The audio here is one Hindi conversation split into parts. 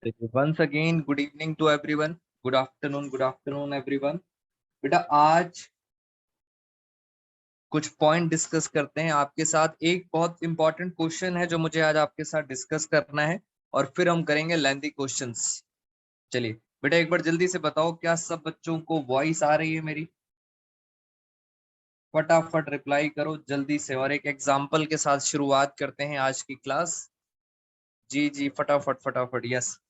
Once again good evening to everyone, good afternoon everyone. बेटा आज कुछ पॉइंट डिस्कस करते हैं आपके साथ। एक बहुत इंपॉर्टेंट क्वेश्चन है जो मुझे आज आपके साथ डिस्कस करना है और फिर हम करेंगे लेंथी क्वेश्चंस। चलिए बेटा एक बार जल्दी से बताओ, क्या सब बच्चों को वॉइस आ रही है मेरी? फटाफट रिप्लाई करो जल्दी से, और एक एग्जाम्पल के साथ शुरुआत करते हैं आज की क्लास। जी जी फटाफट फटाफट, यस।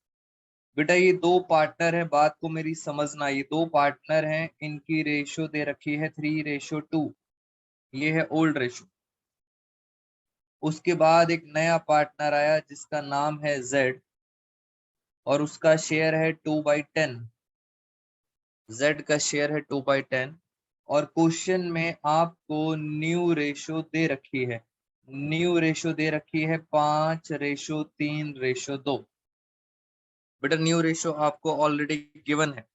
बेटा ये दो पार्टनर है, बात को मेरी समझना। ये दो पार्टनर हैं, इनकी रेशो दे रखी है 3:2। ये है ओल्ड रेशो। उसके बाद एक नया पार्टनर आया जिसका नाम है जेड और उसका शेयर है 2/10। जेड का शेयर है 2/10 और क्वेश्चन में आपको न्यू रेशो दे रखी है। न्यू रेशो दे रखी है 5:3:2। बेटा न्यू रेशो आपको ऑलरेडी गिवन है,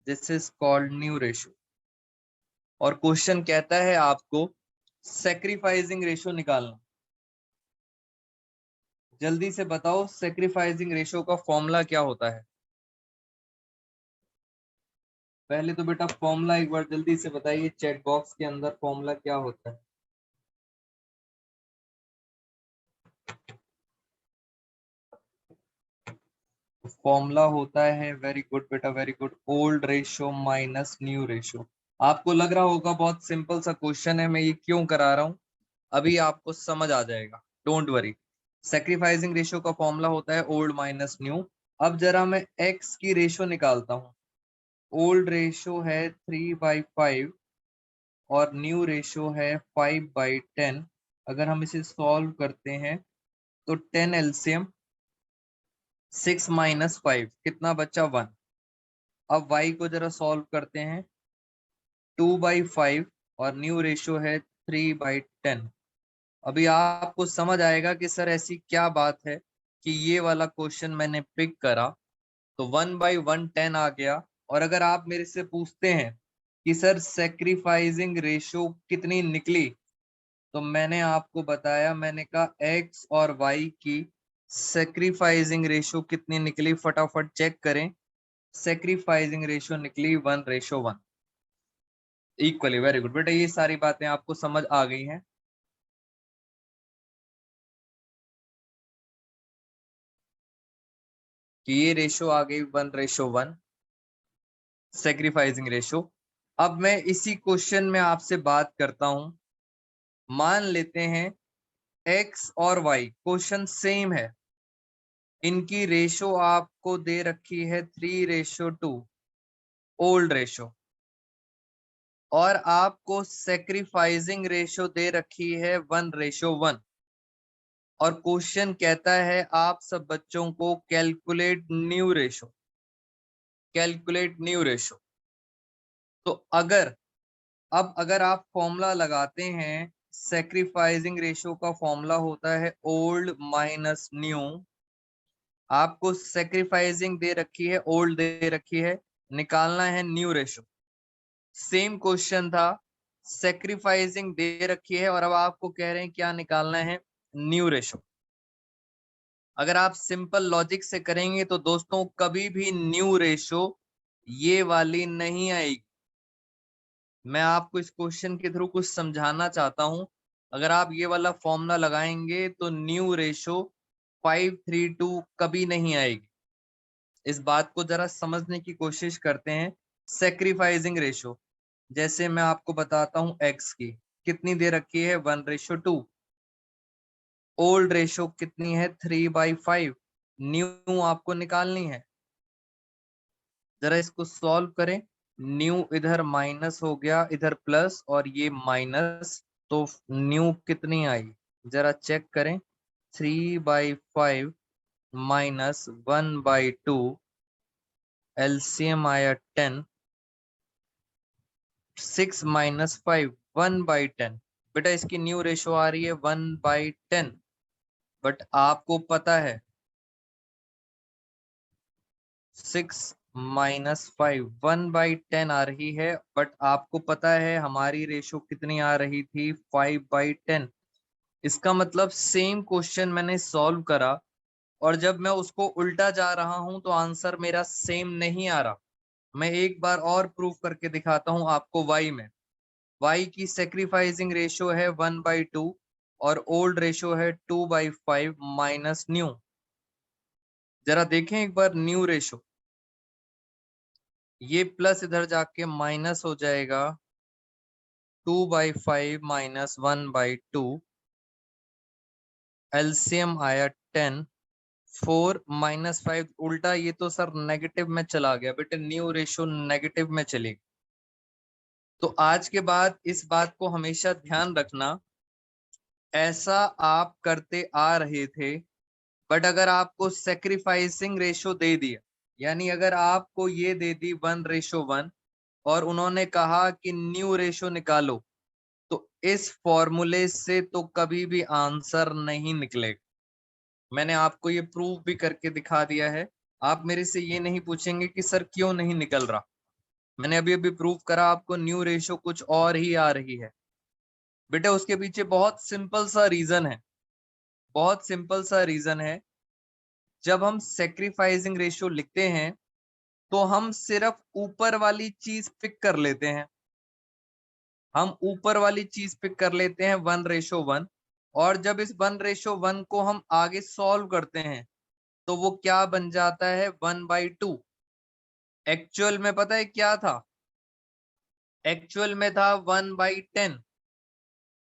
this is called new ratio. और क्वेश्चन कहता है आपको सैक्रिफाइसिंग रेशो निकालना। जल्दी से बताओ सैक्रिफाइसिंग रेशो का फॉर्मूला क्या होता है? पहले तो बेटा फॉर्मूला एक बार जल्दी से बताइए, चैट बॉक्स के अंदर फॉर्मूला क्या होता है? फॉर्मूला होता है, वेरी गुड बेटा very good, old ratio minus new ratio. आपको लग रहा होगा बहुत सिंपल सा क्वेश्चन है, मैं ये क्यों करा रहा हूं, अभी आपको समझ आ जाएगा, डोंट वरी। सैक्रिफाइसिंग रेशो का फॉर्मूला होता है ओल्ड माइनस न्यू। अब जरा मैं एक्स की रेशो निकालता हूँ। ओल्ड रेशो है 3/5 और न्यू रेशो है 5/10। अगर हम इसे सॉल्व करते हैं तो 10 एलसीएम 6 - 5 कितना बचा? 1। अब y को जरा सॉल्व करते हैं, 2/5 और न्यू रेशो है 3/10। अभी आपको समझ आएगा कि सर ऐसी क्या बात है कि ये वाला क्वेश्चन मैंने पिक करा। तो 1/1 10 आ गया। और अगर आप मेरे से पूछते हैं कि सर सैक्रिफाइसिंग रेशो कितनी निकली, तो मैंने आपको बताया, मैंने कहा x और y की सैक्रिफाइसिंग रेशो कितनी निकली, फटाफट चेक करें। सैक्रिफाइसिंग रेशो निकली 1:1 इक्वली। वेरी गुड बेटा, ये सारी बातें आपको समझ आ गई हैं। कि ये रेशो आ गई 1:1 सैक्रिफाइसिंग रेशो। अब मैं इसी क्वेश्चन में आपसे बात करता हूं। मान लेते हैं x और y क्वेश्चन सेम है, इनकी रेशो आपको दे रखी है 3:2 ओल्ड रेशो, और आपको सैक्रिफाइसिंग रेशो दे रखी है 1:1। और क्वेश्चन कहता है आप सब बच्चों को calculate new ratio, calculate new ratio. तो अगर आप फॉर्मूला लगाते हैं, सैक्रिफाइसिंग रेशो का फॉर्मूला होता है ओल्ड माइनस न्यू। आपको सैक्रिफाइसिंग दे रखी है, ओल्ड दे रखी है, निकालना है न्यू रेशो। सेम क्वेश्चन था, सैक्रिफाइसिंग दे रखी है और अब आपको कह रहे हैं क्या निकालना है? New ratio. अगर आप सिंपल लॉजिक से करेंगे तो दोस्तों कभी भी न्यू रेशो ये वाली नहीं आएगी। मैं आपको इस क्वेश्चन के थ्रू कुछ समझाना चाहता हूं। अगर आप ये वाला फॉर्मूला लगाएंगे तो न्यू रेशो 5:3:2 कभी नहीं आएगी। इस बात को जरा समझने की कोशिश करते हैं। सैक्रिफाइसिंग रेशो जैसे मैं आपको बताता हूं, एक्स की कितनी दे रखी है 1:2। ओल्ड रेशो कितनी है 3/5। न्यू आपको निकालनी है, जरा इसको सॉल्व करें। न्यू इधर माइनस हो गया, इधर प्लस और ये माइनस, तो न्यू कितनी आई जरा चेक करें। 3/5 माइनस 1/2, एलसीएम आया 10। 6 - 5 1/10। बेटा इसकी न्यू रेशो आ रही है 1/10। बट आपको पता है 6 - 5 1/10 आ रही है, बट आपको पता है हमारी रेशो कितनी आ रही थी 5/10। इसका मतलब सेम क्वेश्चन मैंने सॉल्व करा और जब मैं उसको उल्टा जा रहा हूं तो आंसर मेरा सेम नहीं आ रहा। मैं एक बार और प्रूफ करके दिखाता हूं आपको y में। y की सेक्रीफाइसिंग रेशियो है 1/2 और ओल्ड रेशियो है 2/5 माइनस न्यू। जरा देखें एक बार न्यू रेशियो, ये प्लस इधर जाके माइनस हो जाएगा 2/5 माइनस 1/2, एलसीएम आया 10, 4 माइनस 5 उल्टा, ये तो सर नेगेटिव में चला गया बेटे, न्यू रेशियो नेगेटिव में चलेगी। तो आज के बाद इस बात को हमेशा ध्यान रखना, ऐसा आप करते आ रहे थे, बट अगर आपको सेक्रीफाइसिंग रेशियो दे दिया, यानी अगर आपको ये दे दी 1:1 और उन्होंने कहा कि न्यू रेशियो निकालो, तो इस फॉर्मूले से तो कभी भी आंसर नहीं निकलेगा। मैंने आपको ये प्रूव भी करके दिखा दिया है। आप मेरे से ये नहीं पूछेंगे कि सर क्यों नहीं निकल रहा। मैंने अभी अभी प्रूव करा आपको, न्यू रेशियो कुछ और ही आ रही है बेटा। उसके पीछे बहुत सिंपल सा रीजन है, बहुत सिंपल सा रीजन है। जब हम सेक्रीफाइसिंग रेशियो लिखते हैं तो हम सिर्फ ऊपर वाली चीज पिक कर लेते हैं, हम ऊपर वाली चीज पिक कर लेते हैं 1:1, और जब इस 1:1 को हम आगे सॉल्व करते हैं तो वो क्या बन जाता है 1/2। एक्चुअल में पता है क्या था, एक्चुअल में था 1/10।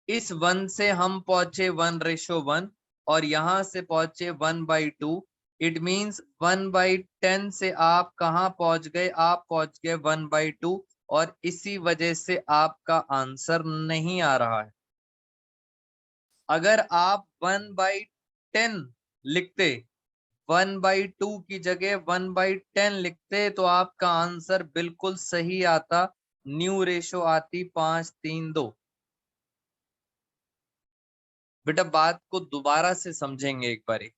इस 1 से हम पहुंचे 1:1 और यहां से पहुंचे 1/2। इट मींस 1/10 से आप कहां पहुंच गए, आप पहुंच गए 1/2, और इसी वजह से आपका आंसर नहीं आ रहा है। अगर आप 1/10 लिखते, 1/2 की जगह 1/10 लिखते तो आपका आंसर बिल्कुल सही आता, न्यू रेशो आती 5:3:2। बेटा बात को दोबारा से समझेंगे एक बारी।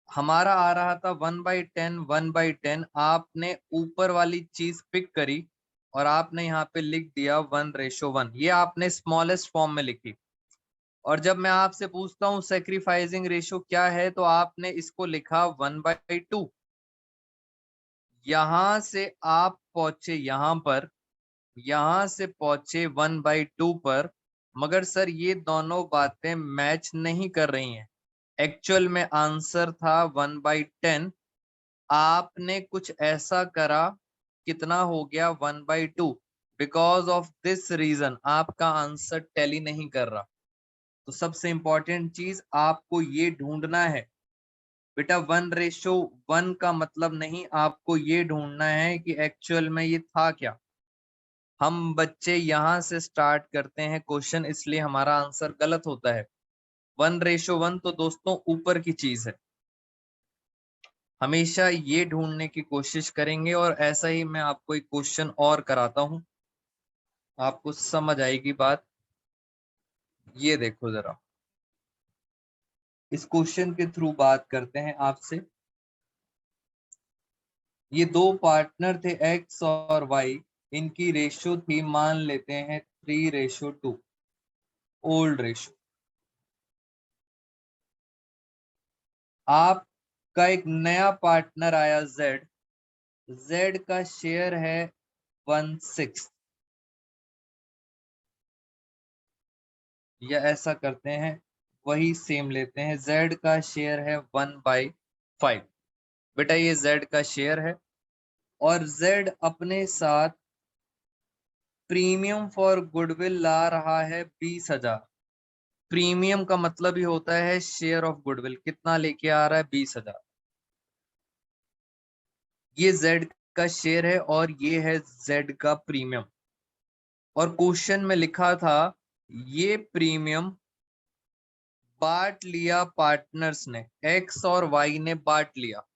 हमारा आ रहा था 1/10 1/10, आपने ऊपर वाली चीज पिक करी और आपने यहाँ पे लिख दिया 1:1, ये आपने स्मॉलेस्ट फॉर्म में लिखी। और जब मैं आपसे पूछता हूँ सेक्रीफाइसिंग रेशियो क्या है, तो आपने इसको लिखा 1/2। यहां से आप पहुंचे यहां पर, यहां से पहुंचे 1/2 पर, मगर सर ये दोनों बातें मैच नहीं कर रही हैं। एक्चुअल में आंसर था 1/10, आपने कुछ ऐसा करा, कितना हो गया 1/2। बिकॉज ऑफ दिस रीजन आपका आंसर टैली नहीं कर रहा। तो सबसे इंपॉर्टेंट चीज आपको ये ढूंढना है बेटा, 1:1 का मतलब नहीं, आपको ये ढूंढना है कि एक्चुअल में ये था क्या। हम बच्चे यहाँ से स्टार्ट करते हैं क्वेश्चन, इसलिए हमारा आंसर गलत होता है। 1:1 तो दोस्तों ऊपर की चीज है, हमेशा ये ढूंढने की कोशिश करेंगे। और ऐसा ही मैं आपको एक क्वेश्चन और कराता हूं, आपको समझ आएगी बात। ये देखो जरा, इस क्वेश्चन के थ्रू बात करते हैं आपसे। ये दो पार्टनर थे एक्स और वाई, इनकी रेशियो थी, मान लेते हैं 3:2, ओल्ड रेशियो। आपका एक नया पार्टनर आया जेड, जेड का शेयर है 1/6, या ऐसा करते हैं वही सेम लेते हैं, जेड का शेयर है 1/5। बेटा ये जेड का शेयर है और जेड अपने साथ प्रीमियम फॉर गुडविल ला रहा है 20,000। प्रीमियम का मतलब ही होता है शेयर ऑफ गुडविल, कितना लेके आ रहा है 20,000। ये जेड का शेयर है और ये है जेड का प्रीमियम। और क्वेश्चन में लिखा था ये प्रीमियम बांट लिया पार्टनर्स ने, एक्स और वाई ने बांट लिया।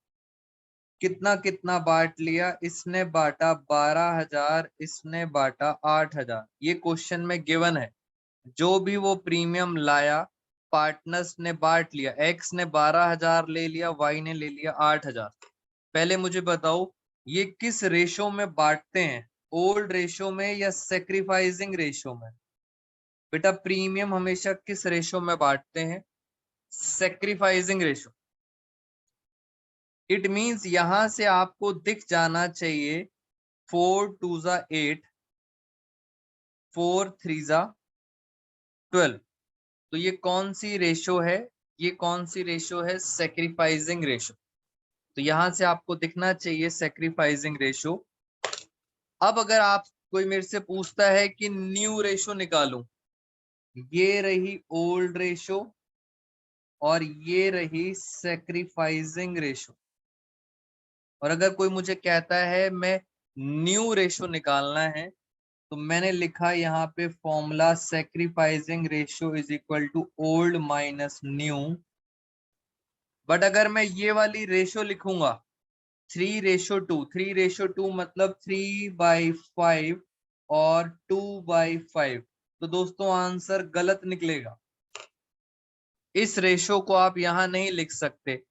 कितना कितना बांट लिया, इसने बांटा 12,000, इसने बांटा 8,000। ये क्वेश्चन में गिवन है, जो भी वो प्रीमियम लाया पार्टनर्स ने बांट लिया। एक्स ने 12,000 ले लिया, वाई ने ले लिया 8,000। पहले मुझे बताओ ये किस रेशो में बांटते हैं, ओल्ड रेशो में या सेक्रीफाइसिंग रेशो में। बेटा प्रीमियम हमेशा किस रेशो में बांटते हैं, सेक्रीफाइसिंग रेशो। इट मींस यहां से आपको दिख जाना चाहिए 4 2 जा 8, 4 3 जा 12। तो ये कौन सी रेशो है? ये कौन सी रेशो है? Sacrificing ratio. तो यहां से आपको दिखना चाहिए सेक्रीफाइसिंग रेशो। अब अगर आप कोई मेरे से पूछता है कि न्यू रेशो निकालूं, ये रही ओल्ड रेशो और ये रही सेक्रीफाइसिंग रेशो। और अगर कोई मुझे कहता है मैं न्यू रेशो निकालना है, तो मैंने लिखा यहाँ पे formula sacrificing ratio is equal to old minus new. But अगर मैं ये वाली रेशो लिखूंगा 3:2, 3:2 मतलब 3/5 और 2/5, तो दोस्तों आंसर गलत निकलेगा। इस रेशो को आप यहां नहीं लिख सकते,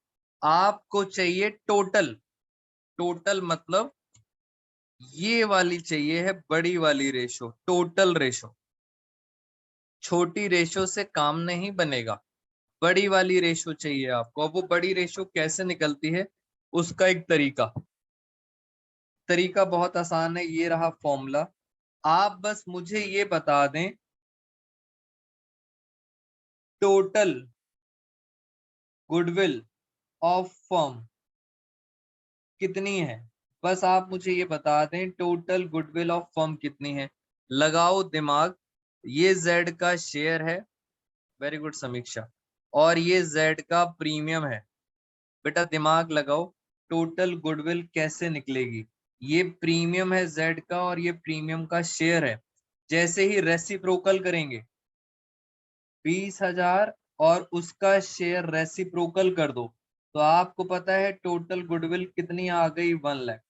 आपको चाहिए टोटल। टोटल मतलब ये वाली चाहिए है, बड़ी वाली रेशो, टोटल रेशो। छोटी रेशो से काम नहीं बनेगा, बड़ी वाली रेशो चाहिए आपको। अब वो बड़ी रेशो कैसे निकलती है, उसका एक तरीका बहुत आसान है। ये रहा फॉर्मूला। आप बस मुझे ये बता दें टोटल गुडविल ऑफ फर्म कितनी है। बस आप मुझे ये बता दें टोटल गुडविल ऑफ फर्म कितनी है। लगाओ दिमाग। ये जेड का शेयर है, वेरी गुड समीक्षा, और ये जेड का प्रीमियम है। बेटा दिमाग लगाओ, टोटल गुडविल कैसे निकलेगी। ये प्रीमियम है जेड का और ये प्रीमियम का शेयर है। जैसे ही रेसिप्रोकल करेंगे 20,000 और उसका शेयर रेसिप्रोकल कर दो, तो आपको पता है टोटल गुडविल कितनी आ गई, 1 लाख।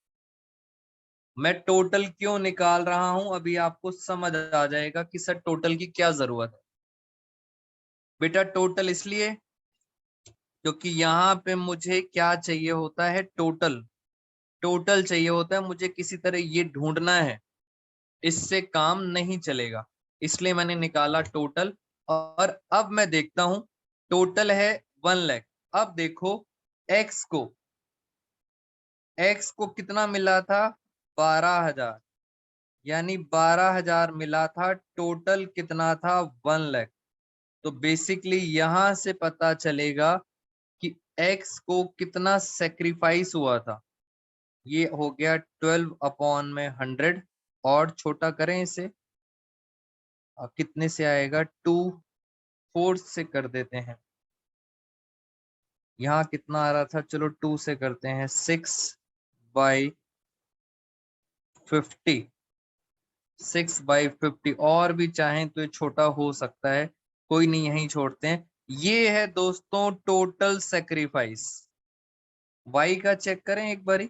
मैं टोटल क्यों निकाल रहा हूं अभी आपको समझ आ जाएगा कि सर टोटल की क्या जरूरत है। बेटा टोटल इसलिए क्योंकि यहाँ पे मुझे क्या चाहिए होता है, टोटल। टोटल चाहिए होता है मुझे, किसी तरह ये ढूंढना है, इससे काम नहीं चलेगा, इसलिए मैंने निकाला टोटल। और अब मैं देखता हूं टोटल है 1 लाख। अब देखो एक्स को कितना मिला था, 12,000, यानी 12,000 मिला था। टोटल कितना था, 1 लाख। तो बेसिकली यहां से पता चलेगा कि एक्स को कितना सेक्रीफाइस हुआ था। ये हो गया 12/100। और छोटा करें इसे, कितने से आएगा, 2/4 से कर देते हैं। यहाँ कितना आ रहा था, चलो 2 से करते हैं, 6/50। 6/50 और भी चाहें तो ये छोटा हो सकता है, कोई नहीं, यहीं छोड़ते हैं। ये है दोस्तों टोटल सेक्रीफाइस। वाई का चेक करें एक बारी।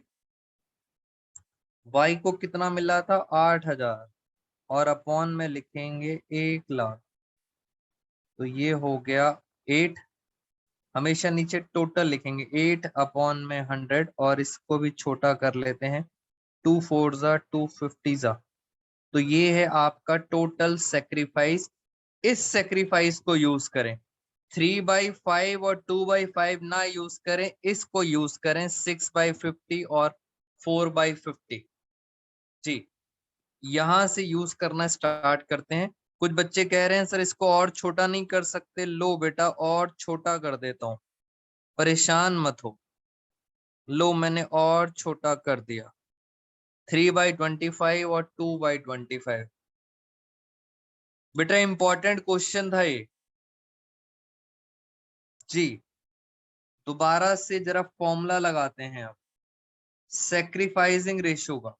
वाई को कितना मिला था, 8,000, और अपॉन में लिखेंगे 1 लाख। तो ये हो गया 8, हमेशा नीचे टोटल लिखेंगे, 8/100, और इसको भी छोटा कर लेते हैं, 2/4 जा 250 जा। तो ये है आपका टोटल सेक्रीफाइस। इस सेक्रीफाइस को यूज करें, 3/5 और 2/5 ना यूज करें, इसको यूज करें 6/50 और 4/50। जी, यहां से यूज करना स्टार्ट करते हैं। कुछ बच्चे कह रहे हैं सर इसको और छोटा नहीं कर सकते, लो बेटा और छोटा कर देता हूं, परेशान मत हो। लो मैंने और छोटा कर दिया, 3/25 और 2/25। बेटा इंपॉर्टेंट क्वेश्चन था ये। जी, दोबारा से जरा फॉर्मूला लगाते हैं अब सेक्रीफाइसिंग रेशियो का।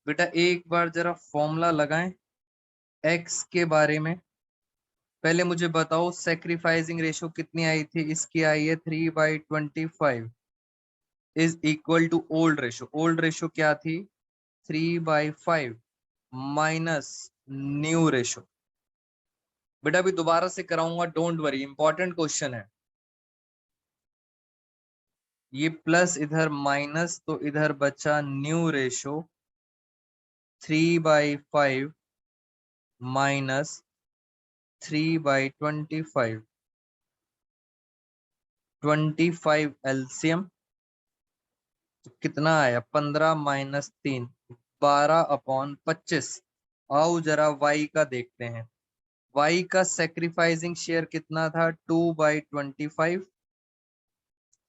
बेटा एक बार जरा फॉर्मूला लगाएं एक्स के बारे में। पहले मुझे बताओ सेक्रीफाइसिंग रेशियो कितनी आई थी, इसकी आई है 3/25 is equal to old ratio. Old ratio क्या थी, 3/5 माइनस न्यू रेशियो। बेटा अभी दोबारा से कराऊंगा, डोंट वरी, इंपॉर्टेंट क्वेश्चन है ये। प्लस इधर माइनस, तो इधर बचा न्यू रेशियो 3/5 माइनस 3/25, 25 एलसीएम तो कितना आया 15 - 3, 12/25। आओ जरा y का देखते हैं। y का सेक्रीफाइसिंग शेयर कितना था 2/25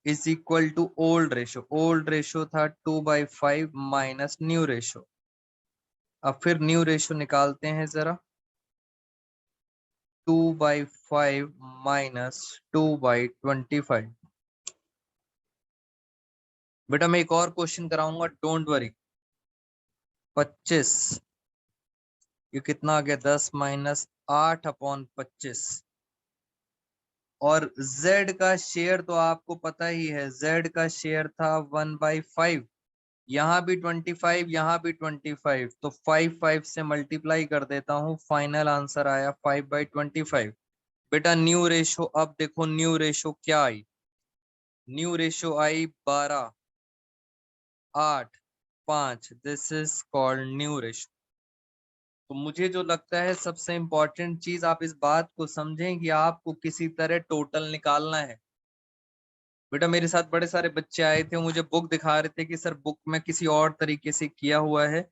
is equal to old ratio. Old ratio था 2/5 माइनस न्यू रेशो। अब फिर न्यू रेशो निकालते हैं जरा। 2/5 माइनस 2/25। बेटा मैं एक और क्वेश्चन कराऊंगा, डोंट वरी। 25 ये कितना आ गया 10 माइनस 8/25। और z का शेयर तो आपको पता ही है, z का शेयर था 1/5। यहाँ भी 25, यहाँ भी 25, तो 5 से मल्टीप्लाई कर देता हूँ, फाइनल आंसर आया 5/25। बेटा न्यू रेशो, अब देखो न्यू रेशो क्या आई। न्यू रेशो आई 12, 8, 5। This is called new ratio. तो मुझे जो लगता है सबसे इंपॉर्टेंट चीज आप इस बात को समझें कि आपको किसी तरह टोटल निकालना है। बेटा मेरे साथ बड़े सारे बच्चे आए थे, मुझे बुक दिखा रहे थे कि सर बुक में किसी और तरीके से किया हुआ है।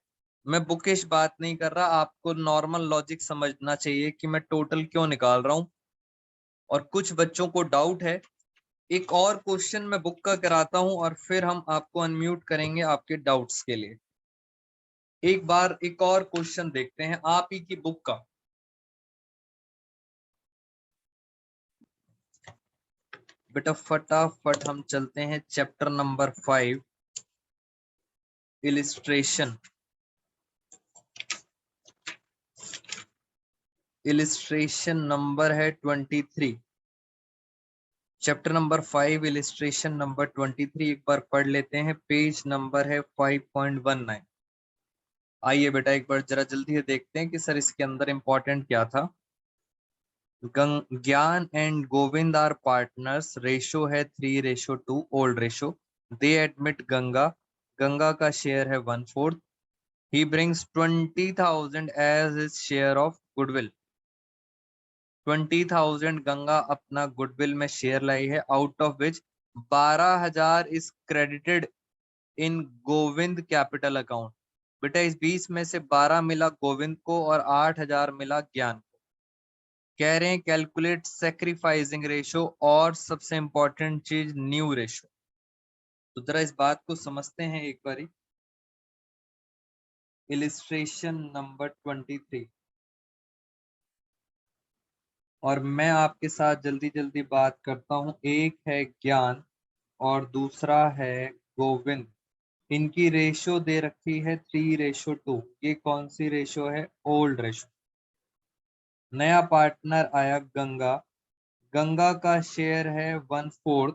मैं बुकिश बात नहीं कर रहा, आपको नॉर्मल लॉजिक समझना चाहिए कि मैं टोटल क्यों निकाल रहा हूँ। और कुछ बच्चों को डाउट है। एक और क्वेश्चन मैं बुक का कराता हूँ और फिर हम आपको अनम्यूट करेंगे आपके डाउट्स के लिए। एक बार एक और क्वेश्चन देखते हैं आप ही की बुक का। बेटा फटाफट हम चलते हैं chapter number 5, illustration. Illustration number है 23। चैप्टर नंबर 5 इलिस्ट्रेशन नंबर 23 एक बार पढ़ लेते हैं। पेज नंबर है 5.19। आइए बेटा एक बार जरा जल्दी से देखते हैं कि सर इसके अंदर इंपॉर्टेंट क्या था। Gyan and Govind are partners, ratio है 3:2 old ratio. They admit Ganga, Ganga का शेयर है 1/4। He brings 20,000 as his share of goodwill. 20,000 Ganga अपना गुडविल में शेयर लाई है, out of which 12,000 is credited in Govind capital account. बेटा इस 20 में से 12 मिला गोविंद को और 8,000 मिला ज्ञान को। कह रहे हैं कैलकुलेट सेक्रीफाइसिंग रेशो और सबसे इंपॉर्टेंट चीज न्यू रेशो। तो जरा इस बात को समझते हैं एक बारी। इलिस्ट्रेशन नंबर 23 और मैं आपके साथ जल्दी जल्दी बात करता हूं। एक है ज्ञान और दूसरा है गोविंद। इनकी रेशो दे रखी है 3:2। ये कौन सी रेशो है? Old ratio. नया पार्टनर आया गंगा, गंगा का शेयर है 1/4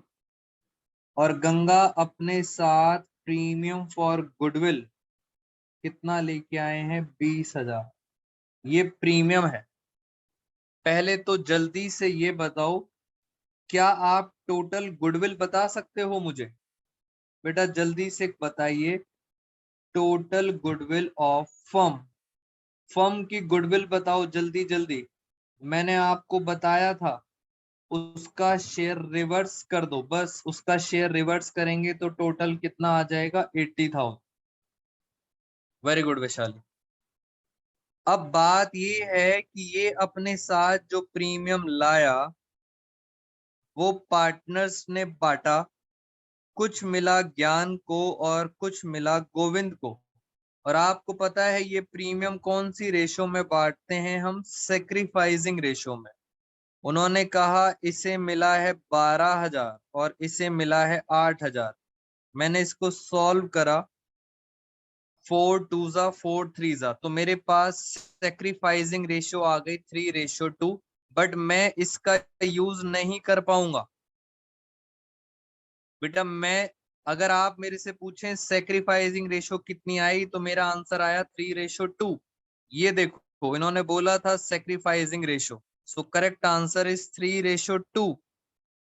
और गंगा अपने साथ प्रीमियम फॉर गुडविल कितना लेके आए हैं 20,000। ये प्रीमियम है। पहले तो जल्दी से ये बताओ, क्या आप टोटल गुडविल बता सकते हो मुझे? बेटा जल्दी से बताइए, total goodwill of firm. Firm की गुडविल बताओ जल्दी जल्दी। मैंने आपको बताया था उसका शेयर रिवर्स कर दो, बस उसका शेयर रिवर्स करेंगे तो टोटल कितना आ जाएगा 80,000। Very good Vaishali. अब बात ये है कि ये अपने साथ जो प्रीमियम लाया वो पार्टनर्स ने बांटा, कुछ मिला ज्ञान को और कुछ मिला गोविंद को। और आपको पता है ये प्रीमियम कौन सी रेशो में बांटते हैं हम? सेक्रीफाइसिंग रेशो में। उन्होंने कहा इसे मिला है 12,000 और इसे मिला है 8,000। मैंने इसको सॉल्व करा, 4 2 जा 4 3 जा, तो मेरे पास सेक्रीफाइसिंग रेशो आ गई 3:2। बट मैं इसका यूज नहीं कर पाऊंगा। बेटा मैं, अगर आप मेरे से पूछें सेक्रीफाइसिंग रेशो कितनी आई तो मेरा आंसर आया 3:2। ये देखो इन्होंने बोला था sacrificing ratio, so correct answer is 3:2।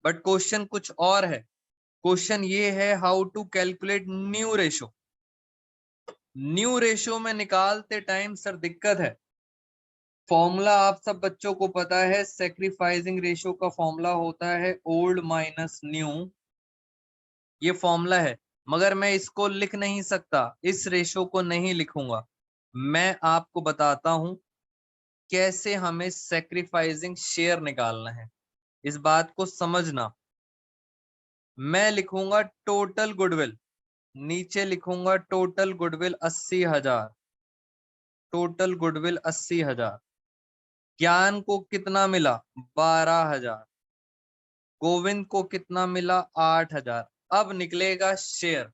But question कुछ और है। क्वेश्चन ये है how to calculate new ratio. New ratio में निकालते टाइम सर दिक्कत है। फॉर्मूला आप सब बच्चों को पता है, सेक्रीफाइसिंग रेशियो का फॉर्मूला होता है ओल्ड माइनस न्यू। ये फॉर्मूला है, मगर मैं इसको लिख नहीं सकता, इस रेशियो को नहीं लिखूंगा। मैं आपको बताता हूं कैसे हमें सेक्रीफाइसिंग शेयर निकालना है, इस बात को समझना। मैं लिखूंगा टोटल गुडविल, नीचे लिखूंगा टोटल गुडविल 80,000, टोटल गुडविल 80,000। ज्ञान को कितना मिला? 12,000। गोविंद को कितना मिला? 8,000। अब निकलेगा शेयर।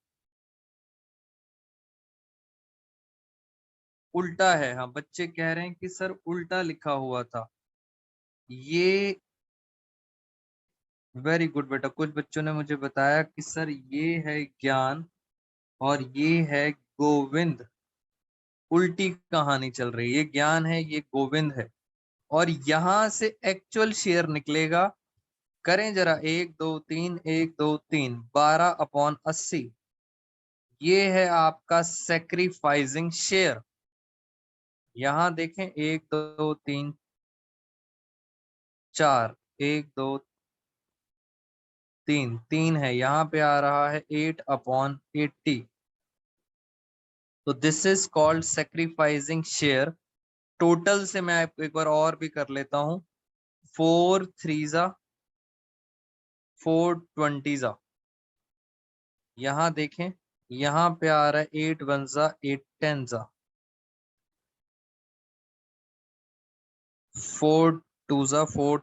उल्टा है, हाँ बच्चे कह रहे हैं कि सर उल्टा लिखा हुआ था। ये वेरी गुड बेटा, कुछ बच्चों ने मुझे बताया कि सर ये है ज्ञान और ये है गोविंद, उल्टी कहानी चल रही है। ये ज्ञान है, ये गोविंद है, और यहां से एक्चुअल शेयर निकलेगा। करें जरा, 1 2 3, 1 2 3, 12/80। ये है आपका सेक्रीफाइसिंग शेयर। यहां देखें, 1 2 3 4, 1 2 3, 3 है, यहाँ पे आ रहा है 8/80। तो this is called sacrificing share. Total से मैं एक बार और भी कर लेता हूं, 4 3 4 20। यहाँ देखें, यहाँ पे आ रहा है 8 1 8 10, 4 2 4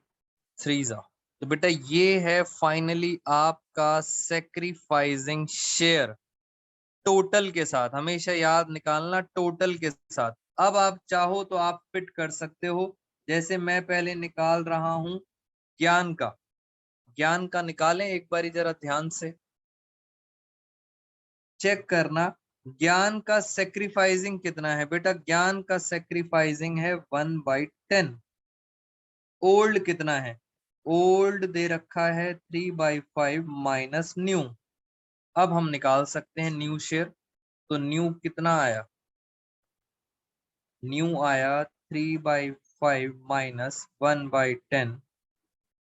3। तो बेटा ये है फाइनली आपका सेक्रीफाइसिंग शेयर, टोटल के साथ। हमेशा याद निकालना, टोटल के साथ। अब आप चाहो तो आप फिट कर सकते हो, जैसे मैं पहले निकाल रहा हूं ज्ञान का। ज्ञान का निकालें एक बारी जरा ध्यान से चेक करना। ज्ञान का सेक्रीफाइसिंग कितना है बेटा? ज्ञान का सेक्रीफाइसिंग है 1/10। ओल्ड कितना है? ओल्ड दे रखा है 3/5 माइनस न्यू। अब हम निकाल सकते हैं न्यू शेयर। तो न्यू कितना आया? न्यू आया 3/5 माइनस 1/10।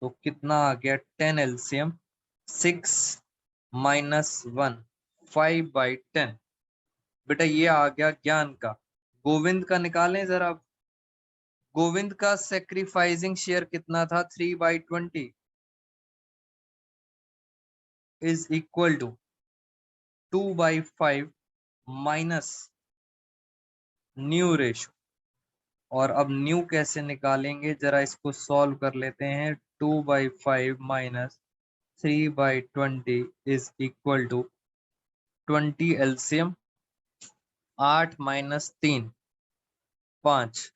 तो कितना आ गया? 10 एलसीएम, 6 माइनस 1, 5/10। बेटा ये आ गया ज्ञान का। गोविंद का निकालें जरा। गोविंद का सेक्रीफाइसिंग शेयर कितना था? 3/20 is equal to 2/5 minus new ratio. और अब न्यू कैसे निकालेंगे, जरा इसको सॉल्व कर लेते हैं। 2/5 minus 3/20 is equal to 20 LCM, 8 minus 3 5,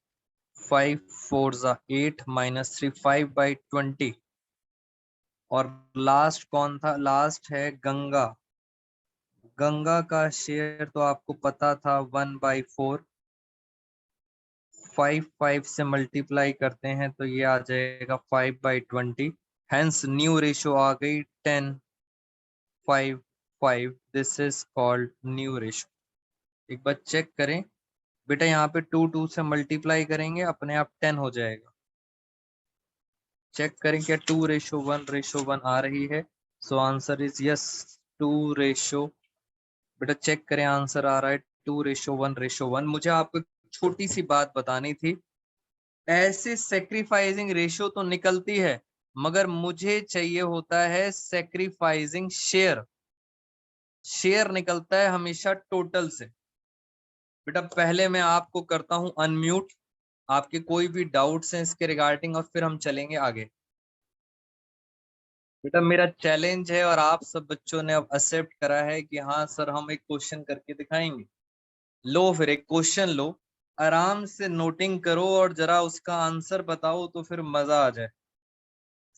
5 4 8 minus 3, 5/20। और लास्ट कौन था? लास्ट है गंगा। गंगा का शेयर तो आपको पता था 1/4। 5 5 से मल्टीप्लाई करते हैं तो ये आ जाएगा 5/20। हेंस न्यू रेशो आ गई 10 5 5। This is called new ratio. एक बार चेक करें बेटा, यहाँ पे 2 2 से मल्टीप्लाई करेंगे अपने आप 10 हो जाएगा। चेक करें क्या 2:1:1 आ रही है? सो आंसर इज यस, 2 बेटा चेक करें, आंसर आ रहा है 2:1:1। मुझे आपको एक छोटी सी बात बतानी थी। ऐसे सेक्रीफाइसिंग रेशियो तो निकलती है, मगर मुझे चाहिए होता है सेक्रीफाइसिंग शेयर। शेयर निकलता है हमेशा टोटल से। बेटा पहले मैं आपको करता हूं अनम्यूट, आपके कोई भी डाउट्स हैं इसके रिगार्डिंग, और फिर हम चलेंगे आगे। बेटा मेरा चैलेंज है और आप सब बच्चों ने अब एक्सेप्ट करा है कि हाँ सर हम एक क्वेश्चन करके दिखाएंगे। लो फिर एक क्वेश्चन लो, आराम से नोटिंग करो और जरा उसका आंसर बताओ तो फिर मजा आ जाए।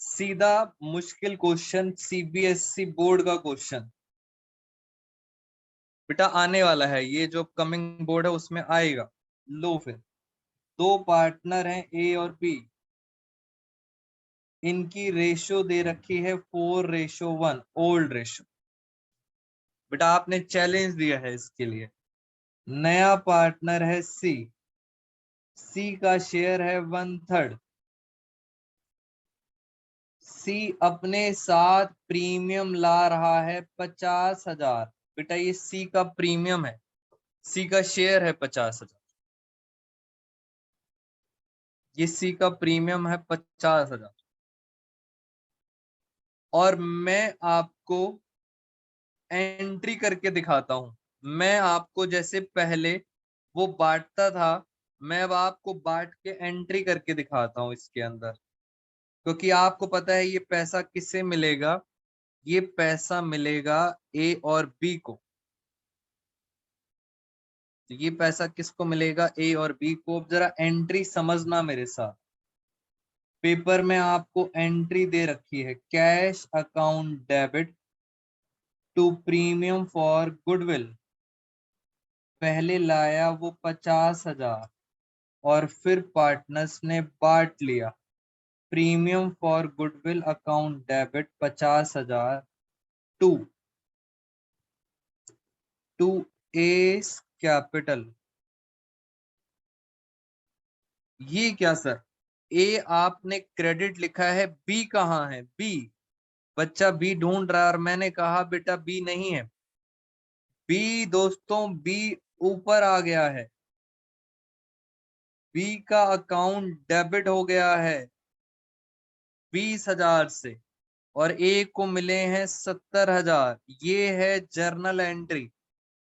सीधा मुश्किल क्वेश्चन, सीबीएसई बोर्ड का क्वेश्चन बेटा आने वाला है, ये जो कमिंग बोर्ड है उसमें आएगा। लो फिर, दो पार्टनर हैं ए और बी, इनकी रेशो दे रखी है 4:1, ओल्ड रेशो। बेटा आपने चैलेंज दिया है इसके लिए। नया पार्टनर है सी, सी का शेयर है 1/3। सी अपने साथ प्रीमियम ला रहा है 50,000। बेटा ये सी का प्रीमियम है, सी का शेयर है 50,000। ये सी का प्रीमियम है 50,000। और मैं आपको एंट्री करके दिखाता हूं। मैं आपको जैसे पहले वो बांटता था, मैं अब आपको बांट के एंट्री करके दिखाता हूं इसके अंदर, क्योंकि आपको पता है ये पैसा किससे मिलेगा। ये पैसा मिलेगा ए और बी को। तो ये पैसा किसको मिलेगा, ए और बी को। अब जरा एंट्री समझना मेरे साथ। पेपर में आपको एंट्री दे रखी है, cash account debit to premium for goodwill. पहले लाया वो 50,000 और फिर पार्टनर्स ने बांट लिया। Premium for goodwill account debit 50,000 to to S capital. ये क्या सर, ए आपने क्रेडिट लिखा है, बी कहाँ है, बी। बच्चा बी ढूंढ रहा है और मैंने कहा बेटा बी नहीं है। बी दोस्तों, बी ऊपर आ गया है। बी का अकाउंट डेबिट हो गया है 20,000 से और ए को मिले हैं 70,000। ये है जर्नल एंट्री।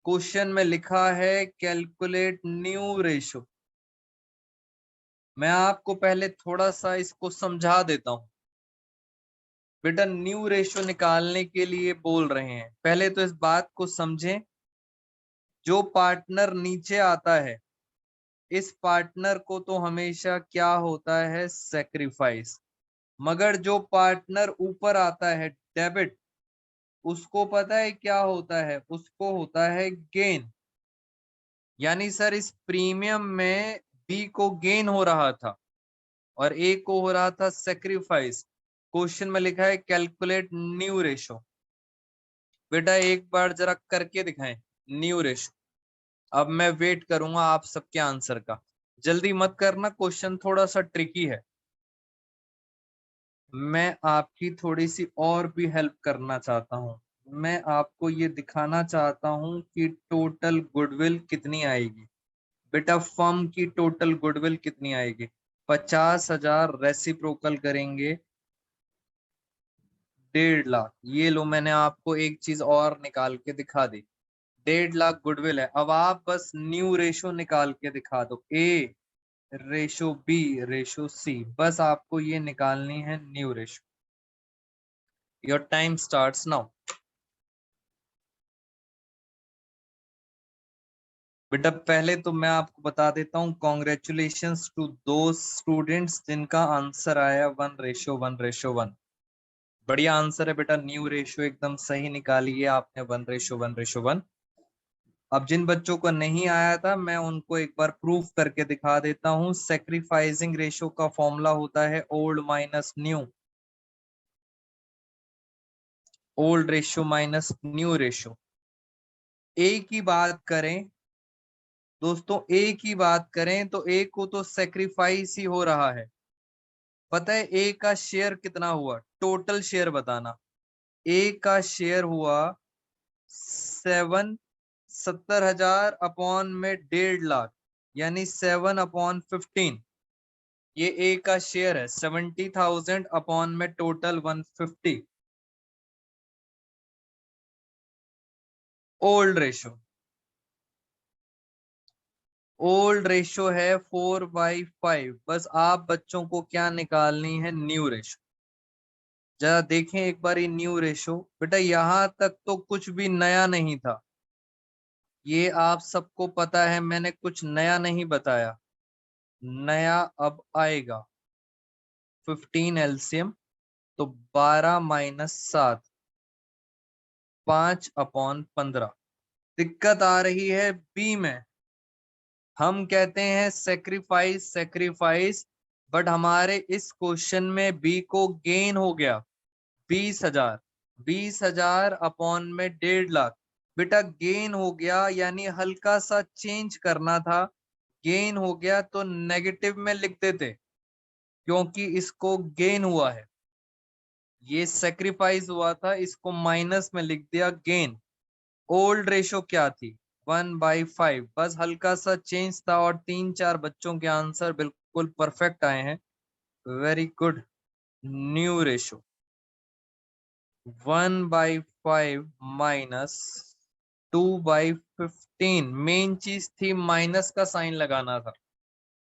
क्वेश्चन में लिखा है कैलकुलेट न्यू रेशो। मैं आपको पहले थोड़ा सा इसको समझा देता हूं। बेटा न्यू रेशो निकालने के लिए बोल रहे हैं, पहले तो इस बात को समझें। जो पार्टनर नीचे आता है, इस पार्टनर को तो हमेशा क्या होता है, सेक्रीफाइस। मगर जो पार्टनर ऊपर आता है, डेबिट, उसको पता है क्या होता है, उसको होता है गेन। यानी सर इस प्रीमियम में बी को गेन हो रहा था और ए को हो रहा था सेक्रीफाइस। क्वेश्चन में लिखा है कैलकुलेट न्यू रेशो। बेटा एक बार जरा करके दिखाएं न्यू रेशो। अब मैं वेट करूंगा आप सबके आंसर का। जल्दी मत करना, क्वेश्चन थोड़ा सा ट्रिकी है। मैं आपकी थोड़ी सी और भी हेल्प करना चाहता हूं। मैं आपको ये दिखाना चाहता हूं कि टोटल गुडविल कितनी आएगी। बेटा फर्म की टोटल गुडविल कितनी आएगी, 50,000 रेसिप्रोकल करेंगे 1.5 लाख। ये लो, मैंने आपको एक चीज और निकाल के दिखा दी। 1.5 लाख गुडविल है। अब आप बस न्यू रेशो निकाल के दिखा दो, ए रेशो बी रेशो सी। बस आपको ये निकालनी है new ratio. Your time starts now. बेटा पहले तो मैं आपको बता देता हूँ, कॉन्ग्रेचुलेशंस टू दो स्टूडेंट्स जिनका आंसर आया 1:1:1। बढ़िया आंसर है बेटा, न्यू रेशो एकदम सही निकाली है आपने, 1:1:1। अब जिन बच्चों को नहीं आया था, मैं उनको एक बार प्रूफ करके दिखा देता हूँ। सेक्रीफाइसिंग रेशो का फॉर्मूला होता है old minus new, old ratio minus new ratio. A की बात करें दोस्तों, ए की बात करें तो ए को तो सेक्रीफाइस ही हो रहा है। पता है ए का शेयर कितना हुआ, टोटल शेयर बताना। ए का शेयर हुआ 70,000 अपॉन में 1.5 लाख, यानी 7/15। ये ए का शेयर है 70,000 अपॉन में total 150। Old ratio, old ratio है 4/5। बस आप बच्चों को क्या निकालनी है, न्यू रेशो। जरा देखें एक बार ये न्यू रेशो। बेटा यहां तक तो कुछ भी नया नहीं था, ये आप सबको पता है, मैंने कुछ नया नहीं बताया। नया अब आएगा। 15 एलसीएम तो 12 - 7, 5/15। दिक्कत आ रही है बी में। हम कहते हैं सेक्रीफाइस सेक्रीफाइस, बट हमारे इस क्वेश्चन में बी को गेन हो गया 20,000। 20,000 अपॉन में 1.5 लाख। बेटा गेन हो गया, यानी हल्का सा चेंज करना था। गेन हो गया तो नेगेटिव में लिख देते, क्योंकि इसको गेन हुआ है, ये सेक्रीफाइस हुआ था, इसको माइनस में लिख दिया गेन। ओल्ड रेशो क्या थी? 1/5। बस हल्का सा चेंज था और 3-4 बच्चों के आंसर बिल्कुल परफेक्ट आए हैं। Very good. New ratio 1/5 minus 2/15। Main चीज थी माइनस का साइन लगाना था,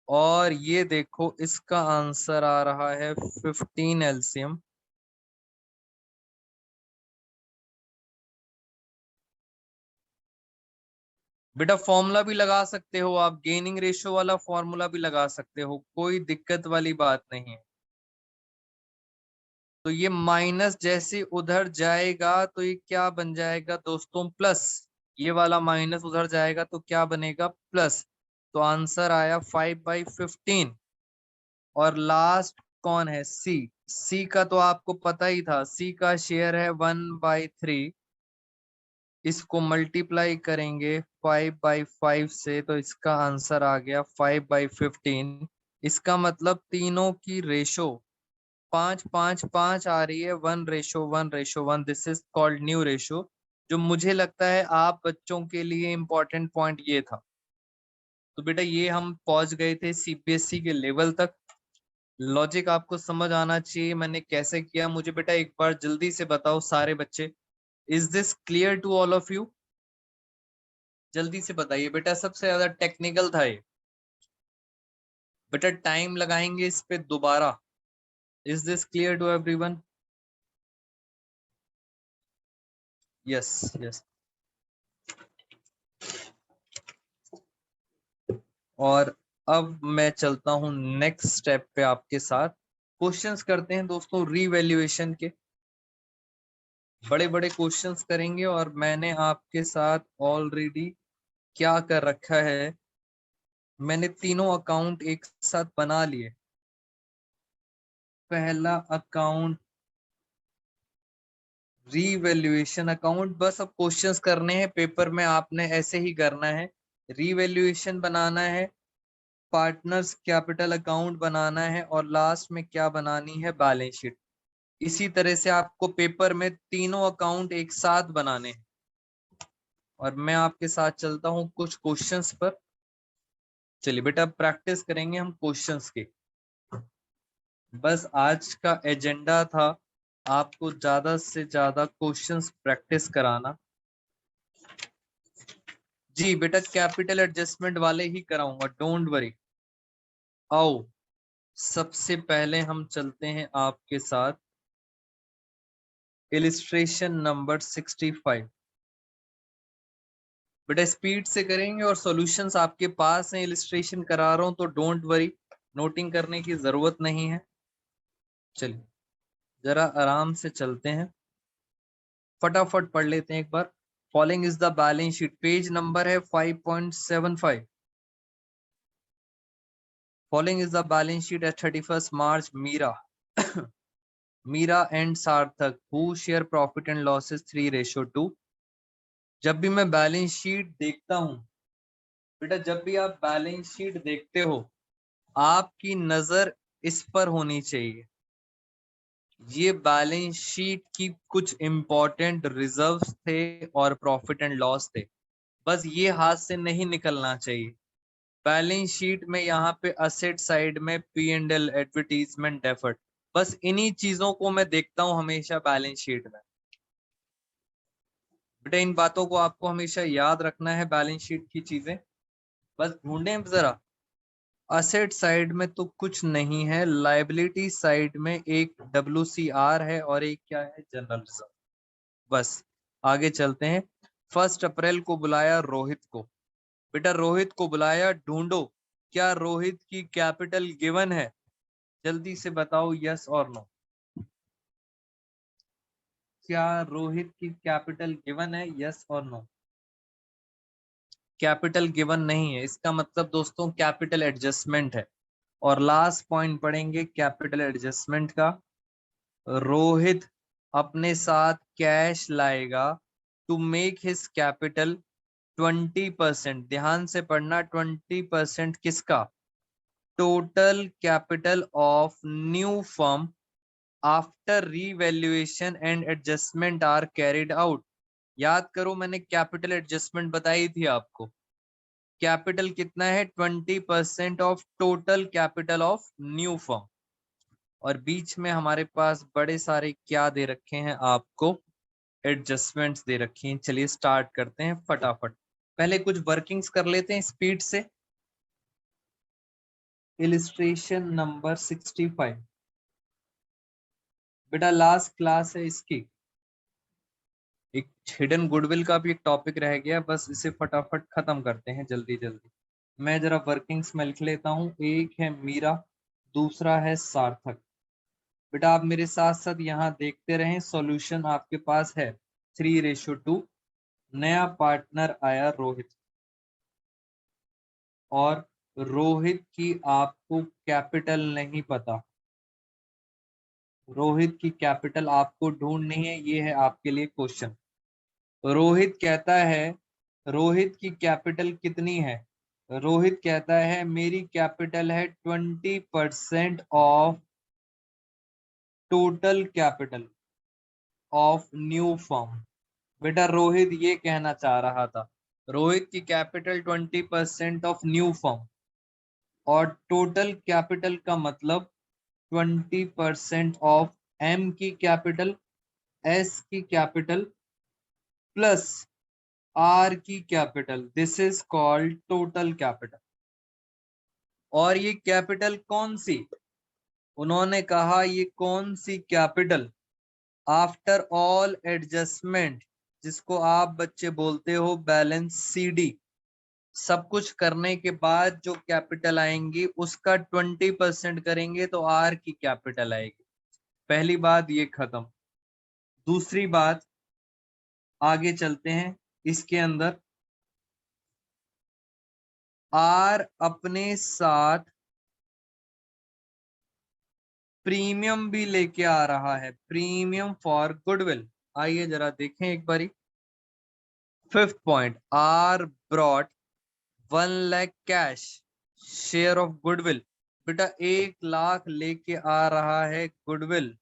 और ये देखो इसका आंसर आ रहा है 15 एलसीएम। बेटा फॉर्मूला भी लगा सकते हो आप, गेनिंग रेशियो वाला फॉर्मूला भी लगा सकते हो, कोई दिक्कत वाली बात नहीं है। तो ये माइनस जैसे उधर जाएगा तो ये क्या बन जाएगा दोस्तों? प्लस। ये वाला माइनस उधर जाएगा तो क्या बनेगा? प्लस। तो आंसर आया 5/15। और लास्ट कौन है? सी। सी का तो आपको पता ही था, सी का शेयर है 1/3। इसको मल्टीप्लाई करेंगे 5/5 से तो इसका आंसर आ गया 5/15। इसका मतलब तीनों की रेशो 5-5-5 आ रही है, 1:1:1। This is called new ratio. जो मुझे लगता है आप बच्चों के लिए इंपॉर्टेंट पॉइंट ये था। तो बेटा ये हम पहुंच गए थे सीबीएसई के लेवल तक। लॉजिक आपको समझ आना चाहिए मैंने कैसे किया। मुझे बेटा एक बार जल्दी से बताओ सारे बच्चे, is this clear to all of you? जल्दी से बताइए बेटा, सबसे ज्यादा टेक्निकल था ये। बेटा टाइम लगाएंगे इस पे दोबारा। Is this clear to everyone? Yes yes. और अब मैं चलता हूं नेक्स्ट स्टेप पे आपके साथ। क्वेश्चंस करते हैं दोस्तों रीवैल्यूएशन के। बड़े बड़े क्वेश्चंस करेंगे, और मैंने आपके साथ ऑलरेडी क्या कर रखा है, मैंने तीनों अकाउंट एक साथ बना लिए। पहला अकाउंट रीवैल्यूएशन अकाउंट। बस अब क्वेश्चंस करने हैं पेपर में, आपने ऐसे ही करना है। रीवैल्यूएशन बनाना है, पार्टनर्स कैपिटल अकाउंट बनाना है, और लास्ट में क्या बनानी है? Balance sheet. इसी तरह से आपको पेपर में तीनों अकाउंट एक साथ बनाने हैं। और मैं आपके साथ चलता हूं कुछ क्वेश्चंस पर। चलिए बेटा प्रैक्टिस करेंगे हम क्वेश्चंस की। बस आज का एजेंडा था आपको ज्यादा से ज्यादा क्वेश्चंस प्रैक्टिस कराना। जी बेटा कैपिटल एडजस्टमेंट वाले ही कराऊंगा, डोंट वरी। आओ सबसे पहले हम चलते हैं आपके साथ इलिस्ट्रेशन नंबर 65। बेटा स्पीड से करेंगे और सॉल्यूशंस आपके पास हैं, इलिस्ट्रेशन करा रहा हूं तो डोंट वरी, नोटिंग करने की जरूरत नहीं है। चलिए जरा आराम से चलते हैं, फटाफट पढ़ लेते हैं एक बार। Following is the balance sheet, page number है 5.75। Following is the balance sheet at 31st March Meera Meera and Sarthak who share profit and losses 3:2। जब भी मैं बैलेंस शीट देखता हूं बेटा, जब भी आप बैलेंस शीट देखते हो आपकी नजर इस पर होनी चाहिए। ये बैलेंस शीट की कुछ इंपॉर्टेंट रिजर्व्स थे और प्रॉफिट एंड लॉस थे, बस ये हाथ से नहीं निकलना चाहिए। बैलेंस शीट में यहाँ पे असेट साइड में P&L, एडवर्टीजमेंट, डेफर्ड, बस इन्हीं चीजों को मैं देखता हूँ हमेशा बैलेंस शीट में। बेटा इन बातों को आपको हमेशा याद रखना है, बैलेंस शीट की चीजें। बस ढूंढें जरा, असेट साइड में तो कुछ नहीं है, लाइबिलिटी साइड में एक WCR है और एक क्या है? General reserve. बस आगे चलते हैं। 1 अप्रैल को बुलाया रोहित को। बेटा रोहित को बुलाया, ढूंढो क्या रोहित की कैपिटल गिवन है? जल्दी से बताओ यस और नो। क्या रोहित की कैपिटल गिवन है? यस और नो। कैपिटल गिवन नहीं है, इसका मतलब दोस्तों कैपिटल एडजस्टमेंट है। और लास्ट पॉइंट पढ़ेंगे कैपिटल एडजस्टमेंट का। रोहित अपने साथ कैश लाएगा टू मेक हिज कैपिटल 20%, ध्यान से पढ़ना, 20% किसका? Total capital of new firm after revaluation and adjustment are carried out. याद करो, मैंने कैपिटल एडजस्टमेंट बताई थी आपको। कैपिटल कितना है? 20% of total capital of new firm. और बीच में हमारे पास बड़े सारे क्या दे रखे हैं आपको? एडजस्टमेंट्स दे रखी हैं। चलिए स्टार्ट करते हैं फटाफट। पहले कुछ वर्किंग्स कर लेते हैं स्पीड से। इलिस्ट्रेशन नंबर 65 बेटा लास्ट क्लास है इसकी। एक हिडन गुडविल का भी एक टॉपिक रह गया, बस इसे फटाफट खत्म करते हैं जल्दी जल्दी। मैं जरा वर्किंग्स में लिख लेता हूँ। एक है मीरा, दूसरा है सार्थक। बेटा आप मेरे साथ साथ यहाँ देखते रहें, सॉल्यूशन आपके पास है 3:2। नया पार्टनर आया रोहित, और रोहित की आपको कैपिटल नहीं पता। रोहित की कैपिटल आपको ढूंढनी है, ये है आपके लिए क्वेश्चन। रोहित कहता है, रोहित की कैपिटल कितनी है? रोहित कहता है मेरी कैपिटल है 20% of total capital of new firm. बेटा रोहित ये कहना चाह रहा था, रोहित की कैपिटल 20% ऑफ न्यू फर्म, और टोटल कैपिटल का मतलब 20% ऑफ एम की कैपिटल, एस की कैपिटल प्लस आर की capital. This is called total capital. और ये कैपिटल कौन सी? उन्होंने कहा ये कौन सी कैपिटल? आफ्टर ऑल एडजस्टमेंट, जिसको आप बच्चे बोलते हो बैलेंस सीडी। सब कुछ करने के बाद जो कैपिटल आएंगी उसका 20% करेंगे तो आर की कैपिटल आएगी। पहली बात ये खत्म। दूसरी बात, आगे चलते हैं इसके अंदर। आर अपने साथ प्रीमियम भी लेके आ रहा है, प्रीमियम फॉर गुडविल। आइए जरा देखें एक बारी। 5th point, are brought 1 lakh cash share of goodwill. बेटा 1 लाख लेके आ रहा है गुडविल,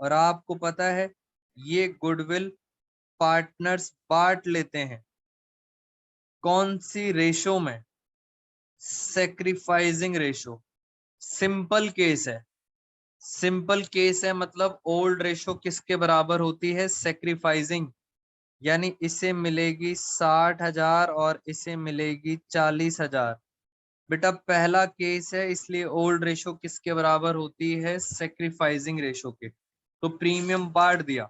और आपको पता है ये गुडविल पार्टनर्स बांट लेते हैं। कौन सी रेशो में? Sacrificing ratio. सिंपल केस है, सिंपल केस है मतलब ओल्ड रेशो किसके बराबर होती है? सेक्रीफाइसिंग। यानी इसे मिलेगी 60,000 और इसे मिलेगी 40,000। बेटा पहला केस है, इसलिए ओल्ड रेशो किसके बराबर होती है? सेक्रीफाइसिंग रेशो के। तो प्रीमियम बांट दिया।